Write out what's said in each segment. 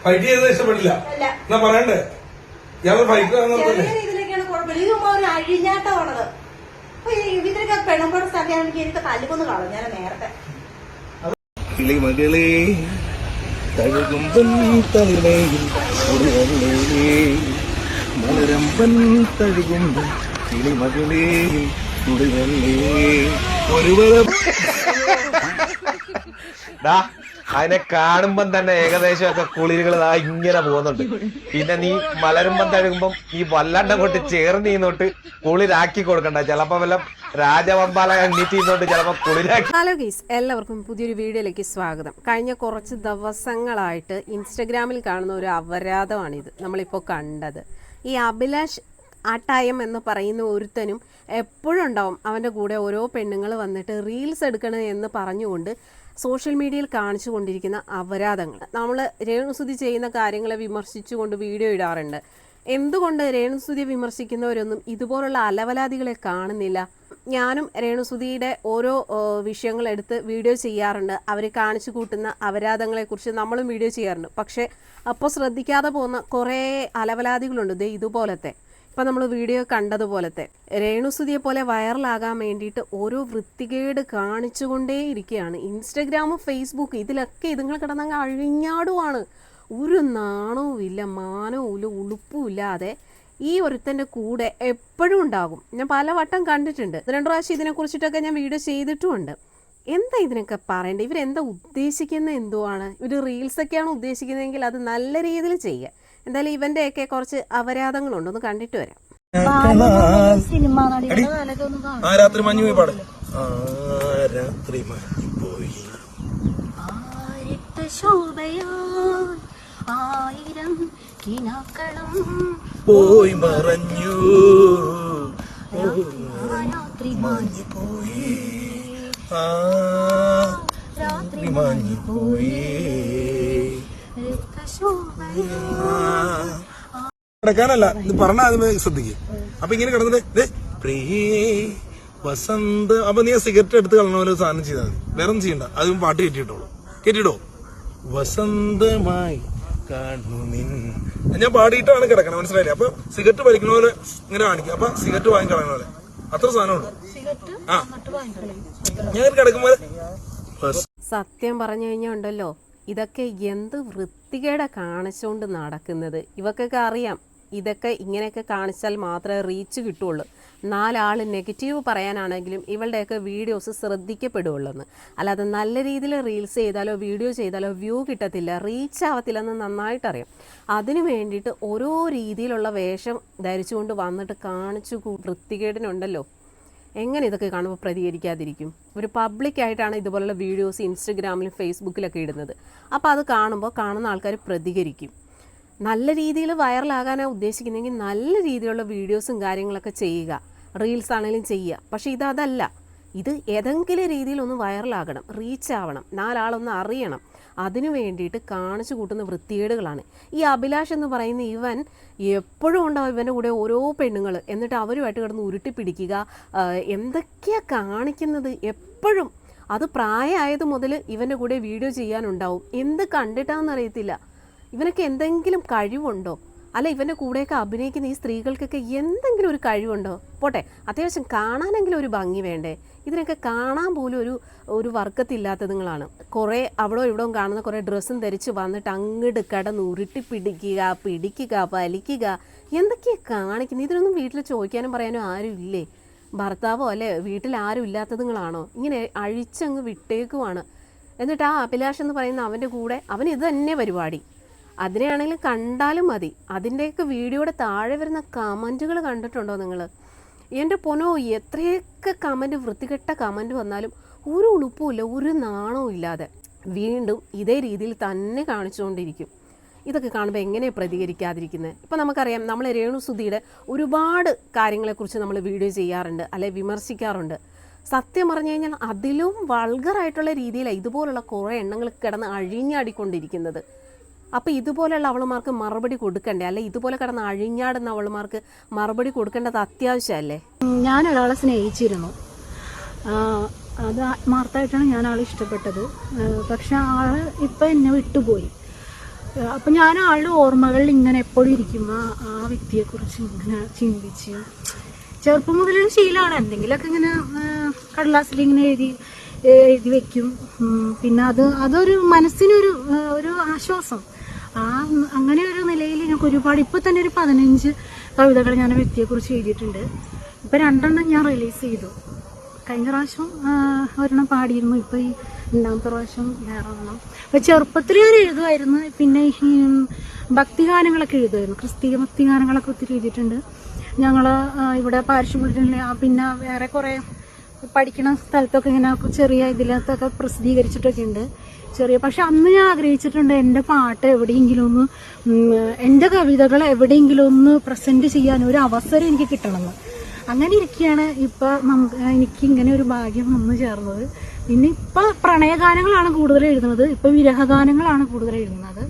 Fight ചെയ്തത് ഇഷ്ടപ്പെട്ടില്ല എന്നാ പറയണ്ടേ? ഇയാള് ഫൈറ്റ് ഇതിലേക്കാണ് കുഴപ്പമില്ല. ഒരു അഴിഞ്ഞാട്ടമാണത്. അപ്പൊ ഇതിനൊക്കെ പെണ്ണുമ്പോടെ സ്ഥലമാണെങ്കിൽ എനിക്ക് തല്ലിക്കൊന്ന് കളഞ്ഞു ഞാൻ നേരത്തെ. കിളിമകളെ തഴുകുമ്പൻ തളിമയിൽ മലരമ്പൻ തഴുകുമ്പൻ കിളിമകളെ അതിനെ കാണുമ്പം തന്നെ ഏകദേശം ഒക്കെ കുളിരുകൾ ഇങ്ങനെ പോകുന്നുണ്ട്. പിന്നെ നീ മലരുമ്പം തഴുകുമ്പം നീ വല്ലാണ്ട് അങ്ങോട്ട് ചേർന്ന് ഇന്നോട്ട് കുളിരാക്കി കൊടുക്കണ്ട. ചിലപ്പോ വല്ല രാജവമ്പാല എണ്ണീറ്റിന്നോട്ട് ചിലപ്പോ കുളിരാക്കി. ഹലോ ഗൈസ്, എല്ലാവർക്കും പുതിയൊരു വീഡിയോയിലേക്ക് സ്വാഗതം. കഴിഞ്ഞ കുറച്ച് ദിവസങ്ങളായിട്ട് ഇൻസ്റ്റഗ്രാമിൽ കാണുന്ന ഒരു അപരാധമാണിത് നമ്മളിപ്പോൾ കണ്ടത്. ഈ അഭിലാഷ് ആട്ടായം എന്ന് പറയുന്ന ഒരുത്തനും എപ്പോഴും ഉണ്ടാവും അവൻ്റെ കൂടെ ഓരോ പെണ്ണുങ്ങൾ വന്നിട്ട് റീൽസ് എടുക്കണം എന്ന് പറഞ്ഞുകൊണ്ട് സോഷ്യൽ മീഡിയയിൽ കാണിച്ചു കൊണ്ടിരിക്കുന്ന അപരാധങ്ങൾ. നമ്മൾ രേണുസുതി ചെയ്യുന്ന കാര്യങ്ങളെ വിമർശിച്ചുകൊണ്ട് വീഡിയോ ഇടാറുണ്ട്. എന്തുകൊണ്ട് രേണുസുതിയെ വിമർശിക്കുന്നവരൊന്നും ഇതുപോലുള്ള അലവലാദികളെ കാണുന്നില്ല? ഞാനും രേണുസുതിയുടെ ഓരോ വിഷയങ്ങളെടുത്ത് വീഡിയോ ചെയ്യാറുണ്ട്. അവർ കാണിച്ചു കൂട്ടുന്ന അപരാധങ്ങളെക്കുറിച്ച് നമ്മളും വീഡിയോ ചെയ്യാറുണ്ട്. പക്ഷേ അപ്പോൾ ശ്രദ്ധിക്കാതെ പോകുന്ന കുറേ അലവലാദികളുണ്ട്. ഇതുപോലത്തെ ഇപ്പം നമ്മൾ വീഡിയോ കണ്ടതുപോലത്തെ രേണുസുതിയെ പോലെ വൈറലാകാൻ വേണ്ടിയിട്ട് ഓരോ വൃത്തികേട് കാണിച്ചുകൊണ്ടേയിരിക്കുകയാണ്. ഇൻസ്റ്റഗ്രാമും ഫേസ്ബുക്ക് ഇതിലൊക്കെ ഇതുങ്ങൾ കിടന്നങ്ങ് അഴിഞ്ഞാടുവാണ്. ഒരു നാണവും ഇല്ല, മാനവും ഇല്ല, ഉളുപ്പും ഇല്ലാതെ ഈ ഒരുത്തൻ്റെ കൂടെ എപ്പോഴും ഉണ്ടാകും. ഞാൻ പലവട്ടം കണ്ടിട്ടുണ്ട്. 2 പ്രാവശ്യം ഇതിനെക്കുറിച്ചിട്ടൊക്കെ ഞാൻ വീഡിയോ ചെയ്തിട്ടുമുണ്ട്. എന്താ ഇതിനൊക്കെ പറയേണ്ടത്? ഇവരെന്താ ഉദ്ദേശിക്കുന്നത്? എന്തുവാണ് ഇവർ? റീൽസൊക്കെയാണ് ഉദ്ദേശിക്കുന്നതെങ്കിൽ അത് നല്ല രീതിയിൽ ചെയ്യുക. എന്തായാലും ഇവന്റെയൊക്കെ കുറച്ച് അപരാധങ്ങളുണ്ട്, ഒന്ന് കണ്ടിട്ട് വരാം. രാത്രി മഞ്ഞു പോയി പാട രാത്രി മഞ്ഞു പോയി പോയി മറഞ്ഞു രാത്രി മഞ്ഞു പോയി രാത്രി മഞ്ഞു പോയി കിടക്കാനല്ല ഇത് പറഞ്ഞ ആദ്യമേ ശ്രദ്ധിക്കുക. അപ്പൊ ഇങ്ങനെ കിടന്നിട്ട് പ്രിയേ വസന്ത അപ്പൊ നീ സിഗരറ്റ് എടുത്ത് കളഞ്ഞ പോലെ സാധനം ചെയ്താൽ മതി. വേറെ ഒന്നും ചെയ്യണ്ട. അതും പാട്ട് കേട്ടിട്ടോ വസന്തമായി കാണു നിൻ. ഞാൻ പാടിയിട്ടാണ് കിടക്കണം, മനസ്സിലായില്ലേ? അപ്പൊ സിഗരറ്റ് വലിക്കുന്ന പോലെ ഇങ്ങനെ കാണിക്കും. അപ്പൊ സിഗരറ്റ് വാങ്ങി കളയുന്ന പോലെ അത്ര സാധനമുള്ളൂ. ആ ഞാൻ കിടക്കുമ്പോൾ സത്യം പറഞ്ഞു കഴിഞ്ഞാൽ ഉണ്ടല്ലോ, ഇതൊക്കെ എന്ത് വൃത്തികേടാ കാണിച്ചുകൊണ്ട് നടക്കുന്നത്. ഇവക്കൊക്കെ അറിയാം ഇതൊക്കെ ഇങ്ങനെയൊക്കെ കാണിച്ചാൽ മാത്രമേ റീച്ച് കിട്ടുള്ളൂ. 4 ആൾ നെഗറ്റീവ് പറയാനാണെങ്കിലും ഇവളുടെയൊക്കെ വീഡിയോസ് ശ്രദ്ധിക്കപ്പെടുള്ളൂ എന്ന്. അല്ലാതെ നല്ല രീതിയിൽ റീൽസ് ചെയ്താലോ വീഡിയോ ചെയ്താലോ വ്യൂ കിട്ടത്തില്ല, റീച്ച് ആവത്തില്ലെന്ന് നന്നായിട്ടറിയാം. അതിന് വേണ്ടിയിട്ട് ഓരോ രീതിയിലുള്ള വേഷം ധരിച്ചുകൊണ്ട് വന്നിട്ട് കാണിച്ചു വൃത്തികേടിനുണ്ടല്ലോ. എങ്ങനെ ഇതൊക്കെ കാണുമ്പോൾ പ്രതികരിക്കാതിരിക്കും? ഒരു പബ്ലിക്കായിട്ടാണ് ഇതുപോലുള്ള വീഡിയോസ് ഇൻസ്റ്റഗ്രാമിലും ഫേസ്ബുക്കിലൊക്കെ ഇടുന്നത്. അപ്പോൾ അത് കാണുമ്പോൾ കാണുന്ന ആൾക്കാർ പ്രതികരിക്കും. നല്ല രീതിയിൽ വൈറലാകാനാണ് ഉദ്ദേശിക്കുന്നതെങ്കിൽ നല്ല രീതിയിലുള്ള വീഡിയോസും കാര്യങ്ങളൊക്കെ ചെയ്യുക, റീൽസ് ആണെങ്കിലും ചെയ്യുക. പക്ഷേ അതല്ല. ഇത് ഏതെങ്കിലും രീതിയിൽ ഒന്ന് വൈറലാകണം, റീച്ച് ആവണം, 4 ആളൊന്ന് അറിയണം. അതിനു വേണ്ടിയിട്ട് കാണിച്ചു കൂട്ടുന്ന വൃത്തികേടുകളാണ്. ഈ അഭിലാഷ് എന്ന് പറയുന്ന ഇവൻ എപ്പോഴും ഉണ്ടാവും ഇവൻ്റെ കൂടെ ഓരോ പെണ്ണുങ്ങൾ, എന്നിട്ട് അവരുമായിട്ട് കിടന്ന് ഉരുട്ടി പിടിക്കുക. എന്തൊക്കെയാണ് കാണിക്കുന്നത് എപ്പോഴും. അത് പ്രായമായത് മുതൽ ഇവൻ്റെ കൂടെ വീഡിയോ ചെയ്യാനുണ്ടാവും. എന്ത് കണ്ടിട്ടാണെന്നറിയത്തില്ല. ഇവനൊക്കെ എന്തെങ്കിലും കഴിവുണ്ടോ? അല്ല ഇവൻ്റെ കൂടെയൊക്കെ അഭിനയിക്കുന്ന ഈ സ്ത്രീകൾക്കൊക്കെ എന്തെങ്കിലും ഒരു കഴിവുണ്ടോ? പോട്ടെ, അത്യാവശ്യം കാണാനെങ്കിലും ഒരു ഭംഗി വേണ്ടേ? ഇതിനൊക്കെ കാണാൻ പോലും ഒരു വർക്കത്തില്ലാത്തതുങ്ങളാണ്. കുറേ അവിടെ ഇവിടെ കാണുന്ന കുറേ ഡ്രസ്സും ധരിച്ച് വന്നിട്ട് അങ്ങോട്ട് കിടന്ന് ഉരുട്ടി പിടിക്കുക, വലിക്കുക, എന്തൊക്കെയാണ് കാണിക്കുന്നത്? ഇതിനൊന്നും വീട്ടിൽ ചോദിക്കാനും പറയാനും ആരും ഇല്ലേ? ഭർത്താവോ അല്ലെ വീട്ടിൽ ആരും ഇല്ലാത്തതുങ്ങളാണോ? ഇങ്ങനെ അഴിച്ചങ്ങ് വിട്ടേക്കുവാണ്. എന്നിട്ട് ആ അഭിലാഷ് എന്ന് പറയുന്ന അവൻ്റെ കൂടെ അവന് ഇത് തന്നെ പരിപാടി. അതിനെയാണെങ്കിലും കണ്ടാലും മതി. അതിൻ്റെയൊക്കെ വീഡിയോയുടെ താഴെ വരുന്ന കമൻറ്റുകൾ കണ്ടിട്ടുണ്ടോ നിങ്ങൾ? എൻ്റെ പൊന്നോ, എത്രയൊക്കെ കമൻറ്റ്, വൃത്തികെട്ട കമൻറ്റ് വന്നാലും ഒരു ഉളുപ്പുമില്ല, ഒരു നാണവും ഇല്ലാതെ വീണ്ടും ഇതേ രീതിയിൽ തന്നെ കാണിച്ചുകൊണ്ടിരിക്കും. ഇതൊക്കെ കാണുമ്പോൾ എങ്ങനെയാണ് പ്രതികരിക്കാതിരിക്കുന്നത്? ഇപ്പോൾ നമുക്കറിയാം, നമ്മൾ രേണുസുതിയുടെ ഒരുപാട് കാര്യങ്ങളെക്കുറിച്ച് നമ്മൾ വീഡിയോ ചെയ്യാറുണ്ട്, അല്ലെ വിമർശിക്കാറുണ്ട്. സത്യം പറഞ്ഞു കഴിഞ്ഞാൽ അതിലും വൾഗറായിട്ടുള്ള രീതിയിലാണ് ഇതുപോലുള്ള കുറേ എണ്ണങ്ങൾ കിടന്ന് അഴിഞ്ഞാടിക്കൊണ്ടിരിക്കുന്നത്. അപ്പോൾ ഇതുപോലെയുള്ള അവളുമാർക്ക് മറുപടി കൊടുക്കണ്ടേ? അല്ലെ ഇതുപോലെ കിടന്ന് അഴിഞ്ഞാടുന്ന അവളുമാർക്ക് മറുപടി കൊടുക്കേണ്ടത് അത്യാവശ്യമല്ലേ? ഞാനൊരാളെ സ്നേഹിച്ചിരുന്നു. അത് ആത്മാർത്ഥമായിട്ടാണ് ഞാൻ ആളെ ഇഷ്ടപ്പെട്ടത്. പക്ഷെ ആള് ഇപ്പം എന്നെ വിട്ടുപോയി. അപ്പം ഞാൻ ആളുടെ ഓർമ്മകളിൽ ഇങ്ങനെ എപ്പോഴും ഇരിക്കുമ്പോൾ ആ വ്യക്തിയെക്കുറിച്ച് ഇങ്ങനെ ചിന്തിച്ച് ചെറുപ്പം മുതലൊരു ശീലമാണ്. എന്തെങ്കിലുമൊക്കെ ഇങ്ങനെ കടലാസിൽ ഇങ്ങനെ എഴുതി വെക്കും. പിന്നെ അതൊരു മനസ്സിനൊരു ഒരു ആശ്വാസം. അങ്ങനെ ഒരു നിലയിൽ ഞങ്ങൾക്ക് ഒരുപാട് ഇപ്പം തന്നെ ഒരു 15 കവിതകൾ ഞാൻ ആ വ്യക്തിയെക്കുറിച്ച് എഴുതിയിട്ടുണ്ട്. ഇപ്പം 2 ഞാൻ റിലീസ് ചെയ്തു. കഴിഞ്ഞ പ്രാവശ്യം ഒരെണ്ണം പാടിയിരുന്നു. ഇപ്പോൾ ഈ 2ാമത്തെ പ്രാവശ്യം വേറെ ഒരെണ്ണം. അപ്പോൾ ചെറുപ്പത്തിൽ ഞാൻ എഴുതുമായിരുന്നു. പിന്നെ ഈ ഭക്തിഗാനങ്ങളൊക്കെ എഴുതുമായിരുന്നു. ക്രിസ്തീയ ഭക്തിഗാനങ്ങളൊക്കെ ഒത്തിരി എഴുതിയിട്ടുണ്ട്. ഞങ്ങൾ ഇവിടെ പാരിഷുപുള്ളിൽ പിന്നെ വേറെ കുറേ പഠിക്കുന്ന സ്ഥലത്തൊക്കെ ഇങ്ങനെ ചെറിയ ഇതിലത്തൊക്കെ പ്രസിദ്ധീകരിച്ചിട്ടൊക്കെ ഉണ്ട്. പക്ഷെ അന്ന് ഞാൻ ആഗ്രഹിച്ചിട്ടുണ്ട് എൻ്റെ പാട്ട് എവിടെയെങ്കിലും ഒന്ന്, എൻ്റെ കവിതകൾ എവിടെയെങ്കിലും ഒന്ന് പ്രസന്റ് ചെയ്യാൻ ഒരു അവസരം എനിക്ക് കിട്ടണമെന്ന്. അങ്ങനെ ഇരിക്കുകയാണ് ഇപ്പം എനിക്ക് ഇങ്ങനെ ഒരു ഭാഗ്യം വന്നു ചേർന്നത്. പിന്നെ ഇപ്പം പ്രണയഗാനങ്ങളാണ് കൂടുതൽ എഴുതുന്നത്. ഇപ്പം വിരഹഗാനങ്ങളാണ് കൂടുതൽ എഴുതുന്നത്.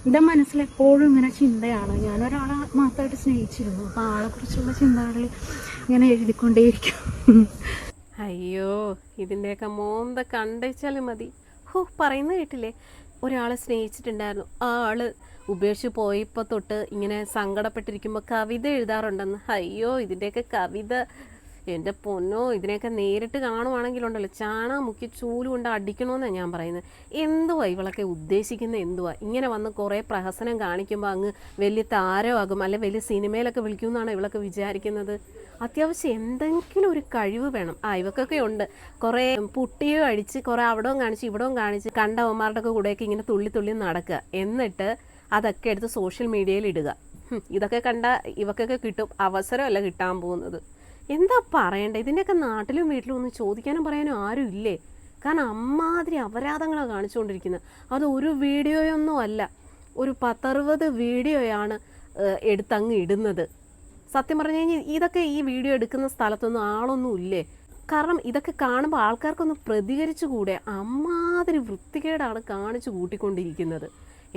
എൻ്റെ മനസ്സിലെപ്പോഴും ഇങ്ങനെ ചിന്തയാണ്. ഞാനൊരാളെ മാത്രമായിട്ട് സ്നേഹിച്ചിരുന്നു. അപ്പം ആളെക്കുറിച്ചുള്ള ചിന്തകളിൽ ഇങ്ങനെ എഴുതിക്കൊണ്ടേയിരിക്കും. അയ്യോ, ഇതിൻ്റെയൊക്കെ മോന്ത കണ്ടുവച്ചാലും മതി. പറയുന്നത് കേട്ടില്ലേ, ഒരാളെ സ്നേഹിച്ചിട്ടുണ്ടായിരുന്നു, ആ ആള് ഉപേക്ഷിച്ച് പോയപ്പോൾ തൊട്ട് ഇങ്ങനെ സങ്കടപ്പെട്ടിരിക്കുമ്പോൾ കവിത എഴുതാറുണ്ടെന്ന്. അയ്യോ, ഇതിൻ്റെയൊക്കെ കവിത എൻ്റെ പൊന്നോ, ഇതിനെയൊക്കെ നേരിട്ട് കാണുവാണെങ്കിലുണ്ടല്ലോ ചാണകം മുക്കി ചൂല് കൊണ്ട് അടിക്കണമെന്നാണ് ഞാൻ പറയുന്നത്. എന്തുവാ ഇവളൊക്കെ ഉദ്ദേശിക്കുന്നത്? എന്തുവാ ഇങ്ങനെ വന്ന് കുറേ പ്രഹസനം കാണിക്കുമ്പോൾ അങ്ങ് വലിയ താരമാകും, അല്ലെ വലിയ സിനിമയിലൊക്കെ വിളിക്കുമെന്നാണ് ഇവളൊക്കെ വിചാരിക്കുന്നത്. അത്യാവശ്യം എന്തെങ്കിലും ഒരു കഴിവ് വേണം. ഇവക്കൊക്കെ ഉണ്ട്. കുറേ പുട്ടിയോ അടിച്ച് കുറേ അവിടവും കാണിച്ച് ഇവിടവും കാണിച്ച് കണ്ടവന്മാരുടെ ഒക്കെ കൂടെയൊക്കെ ഇങ്ങനെ തുള്ളി തുള്ളി നടക്കുക, എന്നിട്ട് അതൊക്കെ എടുത്ത് സോഷ്യൽ മീഡിയയിൽ ഇടുക. ഇതൊക്കെ കണ്ട ഇവക്കൊക്കെ കിട്ടും അവസരമല്ല കിട്ടാൻ പോകുന്നത്. എന്താ പറയണ്ടേ? ഇതിൻ്റെയൊക്കെ നാട്ടിലും വീട്ടിലും ഒന്നും ചോദിക്കാനും പറയാനും ആരും ഇല്ലേ? കാരണം അമ്മാതിരി അപരാധങ്ങളാണ് കാണിച്ചുകൊണ്ടിരിക്കുന്നത്. അത് ഒരു വീഡിയോയൊന്നും അല്ല, ഒരു 10-60 വീഡിയോയാണ് എടുത്തങ്ങ് ഇടുന്നത്. സത്യം പറഞ്ഞു കഴിഞ്ഞാൽ ഇതൊക്കെ ഈ വീഡിയോ എടുക്കുന്ന സ്ഥലത്തൊന്നും ആളൊന്നും ഇല്ലേ? കാരണം ഇതൊക്കെ കാണുമ്പോൾ ആൾക്കാർക്കൊന്ന് പ്രതികരിച്ചുകൂടെ? അമ്മാതിരി വൃത്തികേടാണ് കാണിച്ചു കൂട്ടിക്കൊണ്ടിരിക്കുന്നത്.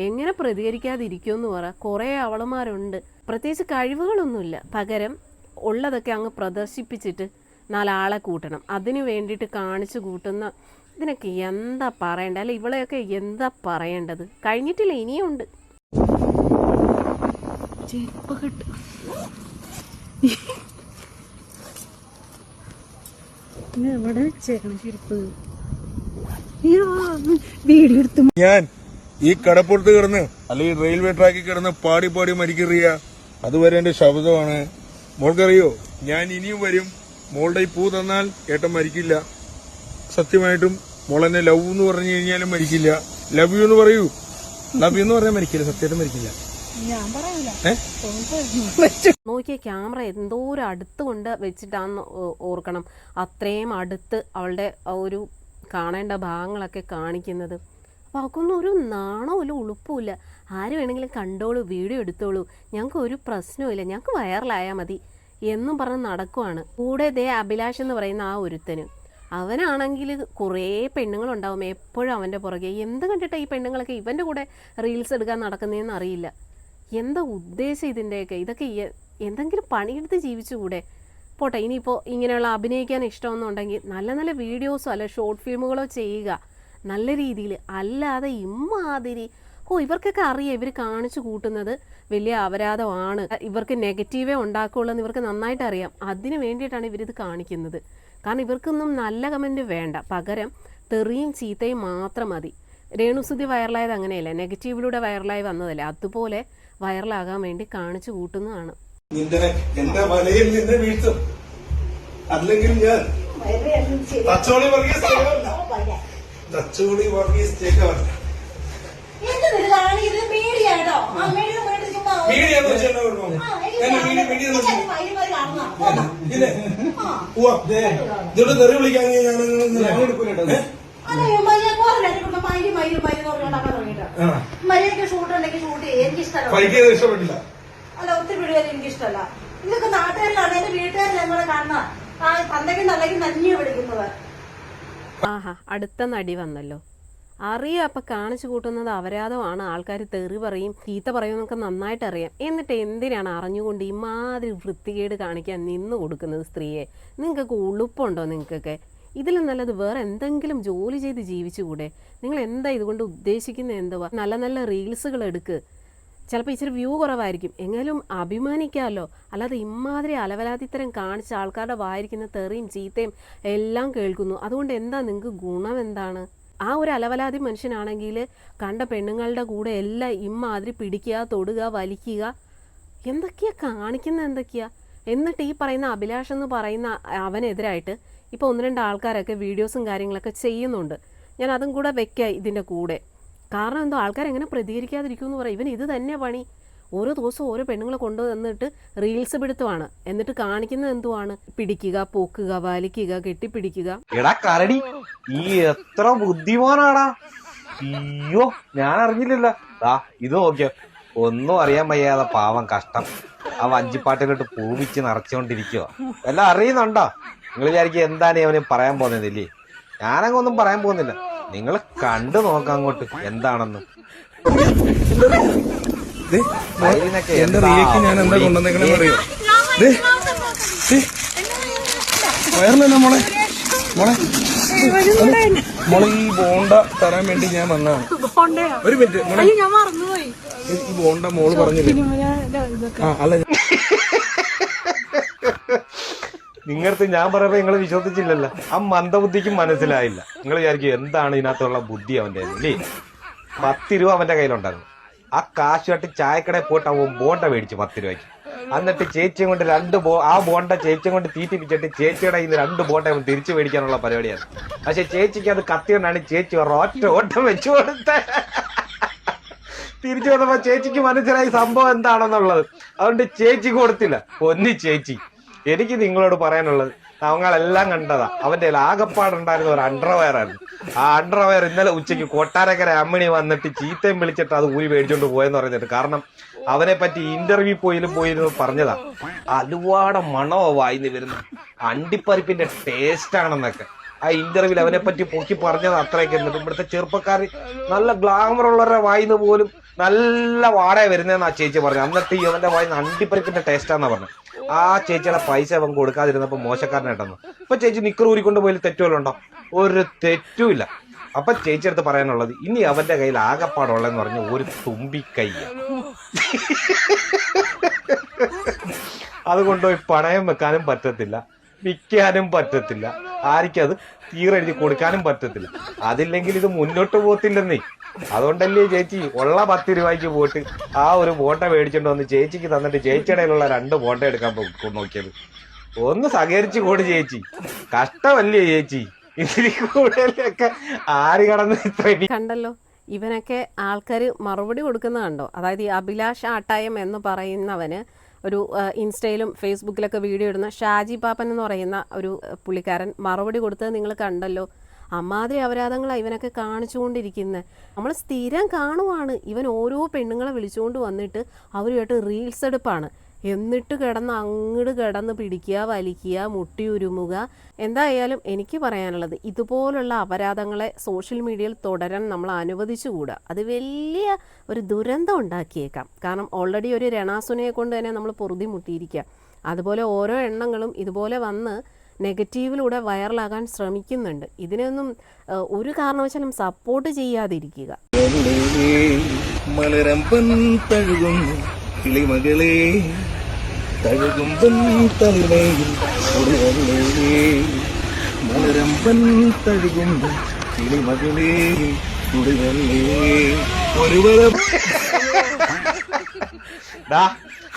എങ്ങനെ പ്രതികരിക്കാതിരിക്കുമെന്ന് പറ. കുറേ അവളമാരുണ്ട്, പ്രത്യേകിച്ച് കഴിവുകളൊന്നുമില്ല, പകരം ഉള്ളതൊക്കെ അങ്ങ് പ്രദർശിപ്പിച്ചിട്ട് 4 ആളെ കൂട്ടണം. അതിന് വേണ്ടിയിട്ട് കാണിച്ചു കൂട്ടുന്ന ഇതിനൊക്കെ എന്താ പറയേണ്ടത്? അല്ല ഇവളെയൊക്കെ എന്താ പറയേണ്ടത്? കഴിഞ്ഞിട്ടില്ല, ഇനിയുണ്ട്. ഞാൻ ഈ കടപ്പുറത്ത് കിടന്ന് അല്ലെങ്കിൽ റെയിൽവേ ട്രാക്കിൽ കിടന്ന് പാടി പാടി മരിക്കറിയ അതുവരെ എന്റെ ശബ്ദമാണ്. മോൾക്കറിയോ, ഞാൻ ഇനിയും വരും. മോളുടെ ഈ പൂ തന്നാൽ ഏട്ടൻ മരിക്കില്ല. സത്യമായിട്ടും മോളെന്നെ ലവ് എന്ന് പറഞ്ഞു കഴിഞ്ഞാലും മരിക്കില്ല. ലവ് യു എന്ന് പറയൂ. ലവ് യു എന്ന് പറഞ്ഞാൽ മരിക്കില്ല, സത്യമായിട്ടും മരിക്കില്ല. നോക്കിയ ക്യാമറ എന്തോരം അടുത്ത് കൊണ്ട് വെച്ചിട്ടാന്ന് ഓർക്കണം. അത്രയും അടുത്ത് അവളുടെ ഒരു കാണേണ്ട ഭാഗങ്ങളൊക്കെ കാണിക്കുന്നത്. അപ്പോൾ അവൾക്കൊന്നും ഒരു നാണവുമില്ല, ഉളുപ്പുമില്ല. ആര് വേണമെങ്കിലും കണ്ടോളൂ, വീഡിയോ എടുത്തോളൂ, ഞങ്ങൾക്ക് ഒരു പ്രശ്നവുമില്ല, ഞങ്ങൾക്ക് വൈറലായാൽ മതി എന്നും പറഞ്ഞ് നടക്കുവാണ്. കൂടെ അഭിലാഷ് എന്ന് പറയുന്ന ആ ഒരുത്തനും, അവനാണെങ്കിൽ കുറേ പെണ്ണുങ്ങളുണ്ടാവും എപ്പോഴും അവൻ്റെ പുറകെ. എന്ത് കണ്ടിട്ടാണ് ഈ പെണ്ണുങ്ങളൊക്കെ ഇവൻ്റെ കൂടെ റീൽസ് എടുക്കാൻ നടക്കുന്നതെന്ന് അറിയില്ല. എന്താ ഉദ്ദേശം ഇതിൻ്റെയൊക്കെ? ഇതൊക്കെ എന്തെങ്കിലും പണിയെടുത്ത് ജീവിച്ചുകൂടെ? പോട്ടെ, ഇനിയിപ്പോൾ ഇങ്ങനെയുള്ള അഭിനയിക്കാൻ ഇഷ്ടമെന്നുണ്ടെങ്കിൽ നല്ല നല്ല വീഡിയോസോ അല്ല ഷോർട്ട് ഫിലിമുകളോ ചെയ്യുക നല്ല രീതിയിൽ. അല്ലാതെ ഇമ്മാതിരി ഇവർക്കൊക്കെ അറിയാം ഇവർ കാണിച്ചു കൂട്ടുന്നത് വലിയ അപരാധമാണ്, ഇവർക്ക് നെഗറ്റീവേ ഉണ്ടാക്കുകയുള്ളൂ എന്ന് ഇവർക്ക് നന്നായിട്ട് അറിയാം. അതിന് വേണ്ടിയിട്ടാണ് ഇവരിത് കാണിക്കുന്നത്. കാരണം ഇവർക്കൊന്നും നല്ല കമൻറ്റ് വേണ്ട, പകരം തെറിയും ചീത്തയും മാത്രം മതി. രേണുസുതി വൈറലായത് അങ്ങനെയല്ല, നെഗറ്റീവിലൂടെ വൈറലായി വന്നതല്ലേ, അതുപോലെ വൈറലാകാൻ വേണ്ടി കാണിച്ചു കൂട്ടുന്നതാണ്. എന്റെ വലയിൽ നിന്നെ വീഴ്ത്തും, അല്ലെങ്കിൽ ഞാൻ തച്ചോളി വർഗീസ് ചേക്കവല്ല. ഇതോട് തെറി വിളിക്കാൻ ഇഷ്ടപ്പെട്ടില്ല. അല്ല, ഒത്തിരി വീടുകാർ എനിക്കിഷ്ടമല്ല. ഇതൊക്കെ നാട്ടുകാരിലാണ്, എന്റെ വീട്ടുകാരിൽ നമ്മളെ കാണുന്ന തന്തയ്ക്കും തള്ളയ്ക്കും നന്ദി വിളിക്കുന്നത്. ആഹാ, അടുത്ത നടി വന്നല്ലോ. അറിയാം, അപ്പം കാണിച്ചു കൂട്ടുന്നത് അപരാധമാണ്. ആൾക്കാർ തെറി പറയും, ചീത്ത പറയുമെന്നൊക്കെ നന്നായിട്ട് അറിയാം. എന്നിട്ട് എന്തിനാണ് അറിഞ്ഞുകൊണ്ട് ഇമാതിരി വൃത്തികേട് കാണിക്കാൻ നിന്ന് കൊടുക്കുന്നത് സ്ത്രീയെ? നിങ്ങൾക്കൊക്കെ ഉളുപ്പുണ്ടോ? നിങ്ങൾക്കൊക്കെ ഇതിലും നല്ലത് വേറെ എന്തെങ്കിലും ജോലി ചെയ്ത് ജീവിച്ചുകൂടെ? നിങ്ങൾ എന്താ ഇതുകൊണ്ട് ഉദ്ദേശിക്കുന്നത്? എന്തുവാ? നല്ല നല്ല റീൽസുകൾ എടുക്ക്. ചിലപ്പോൾ ഇച്ചിരി വ്യൂ കുറവായിരിക്കും, എങ്കിലും അഭിമാനിക്കാമല്ലോ. അല്ലാതെ ഇമാതിരി അലവലാതിത്തരം കാണിച്ച ആൾക്കാരുടെ വായിരിക്കുന്ന തെറിയും ചീത്തയും എല്ലാം കേൾക്കുന്നു. അതുകൊണ്ട് എന്താ നിങ്ങൾക്ക് ഗുണം എന്താണ്? ആ ഒരു അലവലാതി മനുഷ്യനാണെങ്കിൽ കണ്ട പെണ്ണുങ്ങളുടെ കൂടെ എല്ലാം ഇമാതിരി പിടിക്കുക, തൊടുക, വലിക്കുക, എന്തൊക്കെയാ കാണിക്കുന്നത് എന്തൊക്കെയാ? എന്നിട്ട് ഈ പറയുന്ന അഭിലാഷ് എന്ന് പറയുന്ന അവനെതിരായിട്ട് ഇപ്പോൾ 1-2 ആൾക്കാരൊക്കെ വീഡിയോസും കാര്യങ്ങളൊക്കെ ചെയ്യുന്നുണ്ട്. ഞാൻ അതും കൂടെ വെക്കുക ഇതിൻ്റെ കൂടെ. കാരണം എന്തോ ആൾക്കാർ എങ്ങനെ പ്രതികരിക്കാതിരിക്കുമെന്ന് പറയാം. ഇവൻ ഇത് തന്നെ പണി. ഓരോ ദിവസവും ഓരോ പെണ്ണുങ്ങളെ കൊണ്ടുവന്നിട്ട് റീൽസ് പിടുത്തമാണ്. എന്നിട്ട് കാണിക്കുന്നത് എന്തുവാണ്? പിടിക്കുക, പോക്കുക, വലിക്കുക, കെട്ടിപ്പിടിക്കുക. എടാ കരടി, ഈ എത്ര ബുദ്ധിമാനാടാ! അയ്യോ, ഞാൻ അറിഞ്ഞില്ലല്ലോ. ഇത് നോക്കിയോ, ഒന്നും അറിയാൻ വയ്യാതെ പാവം കഷ്ടം ആ വഞ്ചിപ്പാട്ടിലോട്ട് പൂവിച്ച് നിറച്ചുകൊണ്ടിരിക്കുക. എല്ലാം അറിയുന്നുണ്ടോ? നിങ്ങൾ വിചാരിക്കുക എന്താണ് അവന് പറയാൻ പോകുന്നതില്ലേ? ഞാനങ്ങൊന്നും പറയാൻ പോകുന്നില്ല. നിങ്ങൾ കണ്ടു നോക്കാം അങ്ങോട്ട് എന്താണെന്ന്. എന്റെ റിയക്ക് ഞാൻ എന്താ കൊണ്ടുവന്നേക്കണെന്ന് അറിയോ? വയറിലല്ല മോളെ, മോളെ മോളെ ഈ ബോണ്ട തരാൻ വേണ്ടി ഞാൻ വന്നതാണ്. ഒരു മിനിറ്റ് മോളെ, ഈ ബോണ്ട മോള് പറഞ്ഞില്ലേ? അല്ല നിങ്ങടുത്ത് ഞാൻ പറയുമ്പോ നിങ്ങൾ വിശ്വസിച്ചില്ലല്ലോ. ആ മന്ദബുദ്ധിക്കും മനസ്സിലായില്ല. നിങ്ങൾ വിചാരിക്കും എന്താണ് ഇതിനകത്തുള്ള ബുദ്ധി അവന്റെ അല്ലേ? 10 രൂപ അവന്റെ കയ്യിലുണ്ടായിരുന്നു. ആ കാശുമായിട്ട് ചായക്കടയിൽ പോയിട്ട് അവൻ ബോണ്ട മേടിച്ചു 10 രൂപയ്ക്ക്. എന്നിട്ട് ചേച്ചിയും കൊണ്ട് ആ ബോണ്ട ചേച്ചിയും കൊണ്ട് തീറ്റിപ്പിച്ചിട്ട് ചേച്ചിയുടെ കയ്യിൽ നിന്ന് 2 ബോണ്ട അവൻ തിരിച്ചു മേടിക്കാനുള്ള പരിപാടിയാണ്. പക്ഷെ ചേച്ചിക്ക് അത് കത്തിയോണ്ടാണ് ചേച്ചി ഒറ്റ ഓട്ടം വെച്ചു കൊടുത്ത. തിരിച്ചു വന്നപ്പോ ചേച്ചിക്ക് മനസ്സിലായി സംഭവം എന്താണെന്നുള്ളത്. അതുകൊണ്ട് ചേച്ചി കൊടുത്തില്ല. പൊന്നി ചേച്ചി, എനിക്ക് നിങ്ങളോട് പറയാനുള്ളത്, അവങ്ങളെല്ലാം കണ്ടതാ. അവന്റെ ആകപ്പാടുണ്ടായിരുന്ന ഒരു അണ്ടർവെയർ ആയിരുന്നു. ആ അണ്ടർവെയർ ഇന്നലെ ഉച്ചയ്ക്ക് കൊട്ടാരക്കര അമ്മിണി വന്നിട്ട് ചീത്തയും വിളിച്ചിട്ട് അത് ഊരി മേടിച്ചോണ്ട് പോയെന്ന് പറഞ്ഞിട്ട്. കാരണം അവനെ പറ്റി ഇന്റർവ്യൂ പോയിരുന്നു പറഞ്ഞതാ. അലുവാടെ മണോ വായിന്ന് വരുന്ന അണ്ടിപ്പരിപ്പിന്റെ ടേസ്റ്റ് ആണെന്നൊക്കെ ആ ഇന്റർവ്യൂവിൽ അവനെ പറ്റി പൊക്കി പറഞ്ഞത് അത്രയൊക്കെ. എന്നിട്ട് ഇവിടുത്തെ ചെറുപ്പക്കാർ നല്ല ഗ്ലാമർ ഉള്ളവരുടെ വായിന്ന് പോലും നല്ല വാടക വരുന്നതെന്നാ ചേച്ചി പറഞ്ഞു. എന്നിട്ട് ഈ അവന്റെ വായിന്ന് അണ്ടിപ്പരിപ്പിന്റെ ടേസ്റ്റാന്നാ പറഞ്ഞു. ആ ചേച്ചിയുടെ പൈസ അവൻ കൊടുക്കാതിരുന്നപ്പോ മോശക്കാരനായിട്ടെന്ന്. ഇപ്പൊ ചേച്ചി നിക്കർ ഊരിക്കൊണ്ട് പോയി തെറ്റുവല്ലോ ഉണ്ടോ? ഒരു തെറ്റുമില്ല. അപ്പൊ ചേച്ചി അടുത്ത് പറയാനുള്ളത്, ഇനി അവന്റെ കയ്യിൽ ആകപ്പാടുള്ളതെന്ന് പറഞ്ഞ ഒരു തുമ്പിക്കൈ. അത് കൊണ്ടുപോയി പണയം വെക്കാനും പറ്റത്തില്ല, വിൽക്കാനും പറ്റത്തില്ല, ആർക്കത് തീരെഴുതി കൊടുക്കാനും പറ്റത്തില്ല. അതില്ലെങ്കിൽ ഇത് മുന്നോട്ട് പോകത്തില്ലെന്നേ. അതുകൊണ്ടല്ലേ ചേച്ചി ഉള്ള 10 രൂപയ്ക്ക് പോയിട്ട് ആ ഒരു ബോണ്ട മേടിച്ചോണ്ട് വന്ന് ചേച്ചിക്ക് തന്നിട്ട് ചേച്ചിയുടെയിലുള്ള 2 ബോണ്ട എടുക്കാൻ നോക്കിയത്. ഒന്ന് സഹകരിച്ചു കൂടി ചേച്ചി, കഷ്ടമല്ലേ ചേച്ചി? ഇതിൽ കൂടുതലൊക്കെ ആര് കടന്ന് ഇത്രയും കണ്ടല്ലോ, ഇവനൊക്കെ ആൾക്കാർ മറുപടി കൊടുക്കുന്ന കണ്ടോ? അതായത് ഈ അഭിലാഷ് ആട്ടായം എന്ന് പറയുന്നവന് ഒരു ഇൻസ്റ്റയിലും ഫേസ്ബുക്കിലൊക്കെ വീഡിയോ ഇടുന്ന ഷാജി പാപ്പൻ എന്ന് പറയുന്ന ഒരു പുള്ളിക്കാരൻ മറുപടി കൊടുത്തത് നിങ്ങൾ കണ്ടല്ലോ. അമ്മാതിരി അപരാധങ്ങളാണ് ഇവനൊക്കെ കാണിച്ചുകൊണ്ടിരിക്കുന്നത്. നമ്മൾ സ്ഥിരം കാണുവാണ്. ഇവൻ ഓരോ പെണ്ണുങ്ങളെ വിളിച്ചുകൊണ്ട് വന്നിട്ട് അവരുമായിട്ട് റീൽസ് എടുപ്പാണ്. എന്നിട്ട് അങ്ങോട്ട് പിടിക്കുക, വലിക്കുക, മുട്ടിയുരുമുക. എന്തായാലും എനിക്ക് പറയാനുള്ളത്, ഇതുപോലുള്ള അപരാധങ്ങളെ സോഷ്യൽ മീഡിയയിൽ തുടരാൻ നമ്മൾ അനുവദിച്ചുകൂടാ. അത് വലിയ ഒരു ദുരന്തം ഉണ്ടാക്കിയേക്കാം. കാരണം ഓൾറെഡി ഒരു രണാസുനയെ കൊണ്ട് തന്നെ നമ്മൾ പൊറുതി മുട്ടിയിരിക്കുക. അതുപോലെ ഓരോ എണ്ണങ്ങളും ഇതുപോലെ വന്ന് നെഗറ്റീവിലൂടെ വൈറലാകാൻ ശ്രമിക്കുന്നുണ്ട്. ഇതിനൊന്നും ഒരു കാരണവശാലും സപ്പോർട്ട് ചെയ്യാതിരിക്കുക. മലരമ്പൻ തഴുകുന്നു കിളിമകളെ, തഴുകുമ്പൻ തളിമയിൽ മലരമ്പൻ തഴുകുന്നു കിളിമകളെ ഒരുവരെ.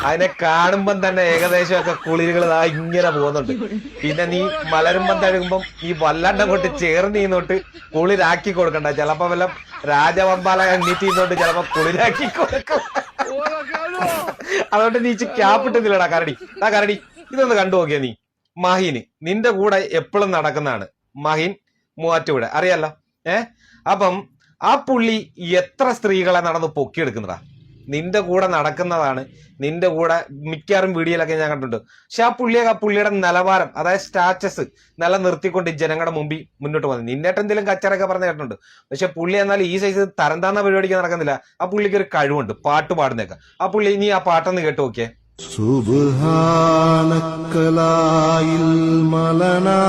അതിനെ കാണുമ്പം തന്നെ ഏകദേശം ഒക്കെ കുളിരുകൾ ഇങ്ങനെ പോകുന്നുണ്ട്. പിന്നെ നീ മലരുമ്പം തഴുകുമ്പം ഈ വല്ലാണ്ടം കൊണ്ട് ചേർന്ന് നീന്നോട്ട് കുളിരാക്കി കൊടുക്കണ്ട. ചിലപ്പോ വല്ല രാജവമ്പാല എണ്ണീറ്റ് ചെയ്യുന്നോണ്ട് ചിലപ്പോ കുളിരാക്കി കൊടുക്കും. അതുകൊണ്ട് നീ ക്യാപ്പിട്ടുന്നില്ലടാ കരടി. കരടി, ഇതൊന്ന് കണ്ടു നോക്കിയാ നീ. മഹിന് നിന്റെ കൂടെ എപ്പോഴും നടക്കുന്നതാണ്. മഹിൻ മൂവാറ്റുപുഴ അറിയാലോ. അപ്പം ആ പുള്ളി എത്ര സ്ത്രീകളെ നടന്ന് പൊക്കിയെടുക്കുന്നതാ. നിന്റെ കൂടെ നടക്കുന്നതാണ്. നിന്റെ കൂടെ മിക്കവാറും വീഡിയോയിലൊക്കെ ഞാൻ കണ്ടിട്ടുണ്ട്. പക്ഷെ ആ പുള്ളിയുടെ നിലവാരം, അതായത് സ്റ്റാറ്റസ് നിലനിർത്തിക്കൊണ്ട് ജനങ്ങളുടെ മുമ്പിൽ മുന്നോട്ട് പോകുന്നത്. നിന്നേട്ട് എന്തെങ്കിലും കച്ചറൊക്കെ പറഞ്ഞു കേട്ടിട്ടുണ്ട്. പക്ഷെ പുള്ളി എന്നാൽ ഈ സൈസ് തരം താന്ന പരിപാടിക്ക് നടക്കുന്നില്ല. ആ പുള്ളിക്ക് ഒരു കഴിവുണ്ട്, പാട്ട് പാടുന്നേക്കാം. ആ പുള്ളി നീ ആ പാട്ടൊന്ന് കേട്ട് നോക്കിയേ. സുബ്ഹാനക്കലായിൽ മലനാ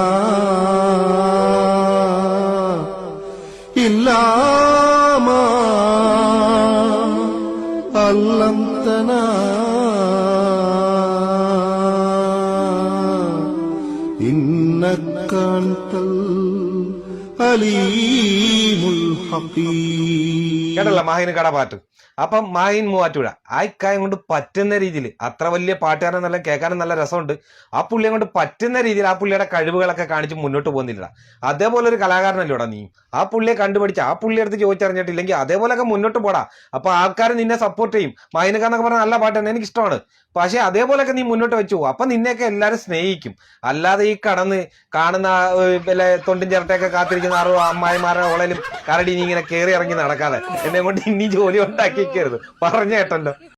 സക്കാൻതൽ അലീമുൽ ഹകീം. കേട്ടല്ലോ മാഹിന് കട പാട്ട്. അപ്പം മാഹിൻ മൂവാറ്റുപുഴ ആ ഇക്കായം കൊണ്ട് പറ്റുന്ന രീതിയിൽ, അത്ര വലിയ പാട്ടുകാരൻ നല്ല കേൾക്കാനും നല്ല രസമുണ്ട്, ആ പുള്ളിയെ കൊണ്ട് പറ്റുന്ന രീതിയിൽ ആ പുള്ളിയുടെ കഴിവുകളൊക്കെ കാണിച്ച് മുന്നോട്ട് പോകുന്നില്ല. അതേപോലെ ഒരു കലാകാരനല്ലോടാ നീ. ആ പുള്ളിയെ കണ്ടുപിടിച്ച ആ പുള്ളിയെ അടുത്ത് ചോദിച്ചറിഞ്ഞിട്ടില്ലെങ്കിൽ അതേപോലെയൊക്കെ മുന്നോട്ട് പോടാ. അപ്പൊ ആൾക്കാർ നിന്നെ സപ്പോർട്ട് ചെയ്യും. മാഹിനക്കാന്നൊക്കെ പറഞ്ഞാൽ നല്ല പാട്ടാണ്, എനിക്ക് ഇഷ്ടമാണ്. പക്ഷെ അതേപോലെയൊക്കെ നീ മുന്നോട്ട് വെച്ചു പോകും, അപ്പൊ നിന്നെയൊക്കെ എല്ലാവരും സ്നേഹിക്കും. അല്ലാതെ ഈ കടന്ന് കാണുന്ന വല്ല തൊണ്ടും ചിരട്ടയൊക്കെ കാത്തിരിക്കുന്ന അമ്മായിമാരുടെ ഓളയിലും കരടി നീ ഇങ്ങനെ കയറി ഇറങ്ങി നടക്കാതെ എന്നെ കൊണ്ട് ഇനി ജോലി ഉണ്ടാക്കിക്കരുത്. പറഞ്ഞ കേട്ടല്ലോ.